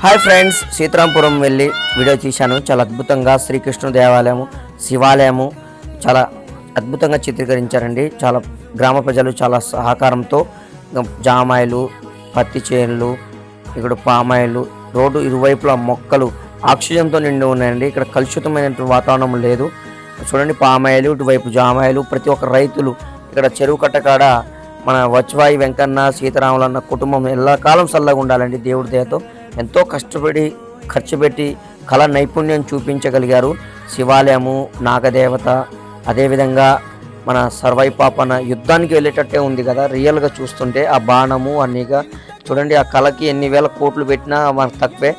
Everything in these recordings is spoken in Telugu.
హాయ్ ఫ్రెండ్స్, సీతారాంపురం వెళ్ళి వీడియో తీశాను. చాలా అద్భుతంగా శ్రీకృష్ణ దేవాలయము, శివాలయము చాలా అద్భుతంగా చిత్రీకరించారండి. చాలా గ్రామ ప్రజలు చాలా సహకారంతో జామాయిలు, పత్తి చేనులు, ఇక్కడ పామాయిలు, రోడ్డు ఇరువైపులా మొక్కలు ఆక్సిజన్తో నిండి ఉన్నాయండి. ఇక్కడ కలుషితమైనటువంటి వాతావరణం లేదు. చూడండి, పామాయిలు, ఇటువైపు జామాయిలు, ప్రతి ఒక్క రైతులు ఇక్కడ చెరువు కట్టకాడ మన వచ్వాయి వెంకన్న సీతారాములన్న కుటుంబం ఎల్లకాలం చల్లగా ఉండాలండి. దేవుడి దయతో ఎంతో కష్టపడి ఖర్చు పెట్టి కళ నైపుణ్యం చూపించగలిగారు. శివాలయము, నాగదేవత, అదేవిధంగా మన సర్వైపాపన యుద్ధానికి వెళ్ళేటట్టే ఉంది కదా రియల్గా చూస్తుంటే. ఆ బాణము అన్నీగా చూడండి, ఆ కళకి ఎన్ని వేల కోట్లు పెట్టినా మనకు తక్కువే.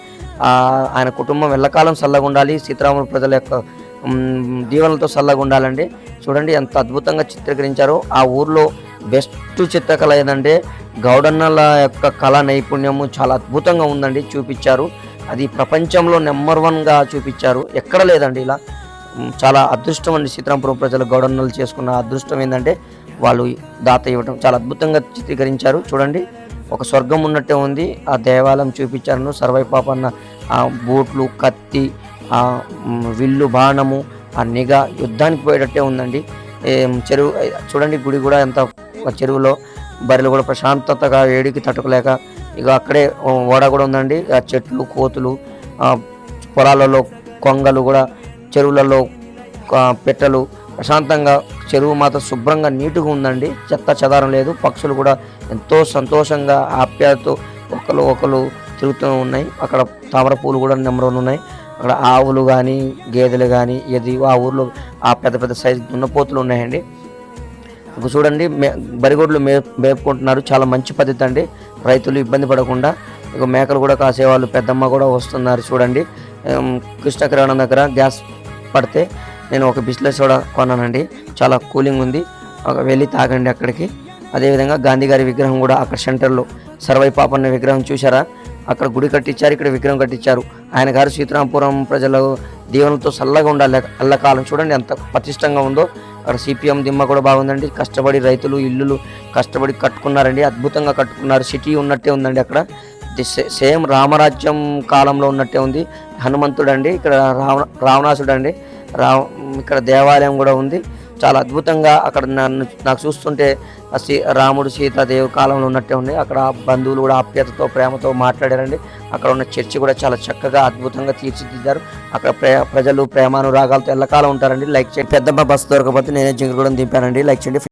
ఆయన కుటుంబం ఎల్లకాలం చల్లగా ఉండాలి. సీతారాముల ప్రజల యొక్క దీవెనలతో చల్లగా ఉండాలండి. చూడండి ఎంత అద్భుతంగా చిత్రీకరించారో. ఆ ఊర్లో బెస్ట్ చిత్రకళ ఏదంటే గౌడన్నల యొక్క కళా నైపుణ్యము చాలా అద్భుతంగా ఉందండి. చూపించారు, అది ప్రపంచంలో నెంబర్ 1గా చూపించారు. ఎక్కడ లేదండి ఇలా. చాలా అదృష్టం అండి సీతారాంపురం ప్రజలు గౌడన్నలు చేసుకున్న అదృష్టం ఏంటంటే వాళ్ళు దాత ఇవ్వడం. చాలా అద్భుతంగా చిత్రీకరించారు. చూడండి, ఒక స్వర్గం ఉన్నట్టే ఉంది. ఆ దేవాలయం చూపించారు. సర్వైపాపన్న ఆ బూట్లు, కత్తి, ఆ విల్లు, బాణము, ఆ నిఘా యుద్ధానికి పోయేటట్టే ఉందండి. చెరువు చూడండి, గుడి కూడా ఎంత చెరువులో బర్రెలు కూడా ప్రశాంతతగా వేడికి తట్టుకోలేక ఇక అక్కడే ఓడ కూడా ఉందండి. ఆ చెట్లు, కోతులు, పొలాలలో కొంగలు కూడా, చెరువులలో పెట్టలు ప్రశాంతంగా, చెరువు మాత్రం శుభ్రంగా నీటుగా ఉందండి. చెత్త చెదారం లేదు. పక్షులు కూడా ఎంతో సంతోషంగా ఆప్యాయతతో ఒకరు తిరుగుతూ ఉన్నాయి. అక్కడ తామర పూలు కూడా నెంబర్ 1 ఉన్నాయి. అక్కడ ఆవులు కానీ గేదెలు కానీ ఆ ఊర్లో ఆ పెద్ద పెద్ద సైజు దున్నపోతులు ఉన్నాయండి. ఇప్పుడు చూడండి, బరిగొడ్లు మేపుకుంటున్నారు. చాలా మంచి పద్ధతి అండి, రైతులు ఇబ్బంది పడకుండా. ఇక మేకలు కూడా కాసేవాళ్ళు, పెద్దమ్మ కూడా వస్తున్నారు. చూడండి, కృష్ణ కిరాణం దగ్గర గ్యాస్ పడితే నేను ఒక బిస్లెస్ కూడా కొన్నానండి. చాలా కూలింగ్ ఉంది, వెళ్ళి తాగండి అక్కడికి. అదేవిధంగా గాంధీ గారి విగ్రహం కూడా అక్కడ సెంటర్లో సర్వైపాపన్న విగ్రహం చూసారా, అక్కడ గుడి కట్టించారు, ఇక్కడ విగ్రహం కట్టించారు. ఆయన గారు సీతారాంపురం ప్రజల దీవెనలతో చల్లగా ఉండాలి ఎల్లకాలం. చూడండి ఎంత పటిష్టంగా ఉందో. అక్కడ సిపిఎం దిమ్మ కూడా బాగుందండి. కష్టపడి రైతులు ఇల్లులు కష్టపడి కట్టుకున్నారండి. అద్భుతంగా కట్టుకున్నారు. సిటీ ఉన్నట్టే ఉందండి. అక్కడ సేమ్ రామరాజ్యం కాలంలో ఉన్నట్టే ఉంది. హనుమంతుడు అండి, ఇక్కడ రావణాసుడు అండి. ఇక్కడ దేవాలయం కూడా ఉంది. చాలా అద్భుతంగా అక్కడ నాకు చూస్తుంటే రాముడు సీతాదేవి కాలంలో ఉన్నట్టే ఉంది. అక్కడ బంధువులు కూడా ఆప్యాయతతో ప్రేమతో మాట్లాడారండి. అక్కడ ఉన్న చర్చి కూడా చాలా చక్కగా అద్భుతంగా తీర్చిదిద్దారు. అక్కడ ప్రజలు ప్రేమానురాగాలతో ఎల్లకాలం ఉంటారండి. లైక్ చేయండి. పెద్దమ్మ బస్సు దొరకపోతే నేనే జింగరగూడెం దింపానండి. లైక్ చేయండి.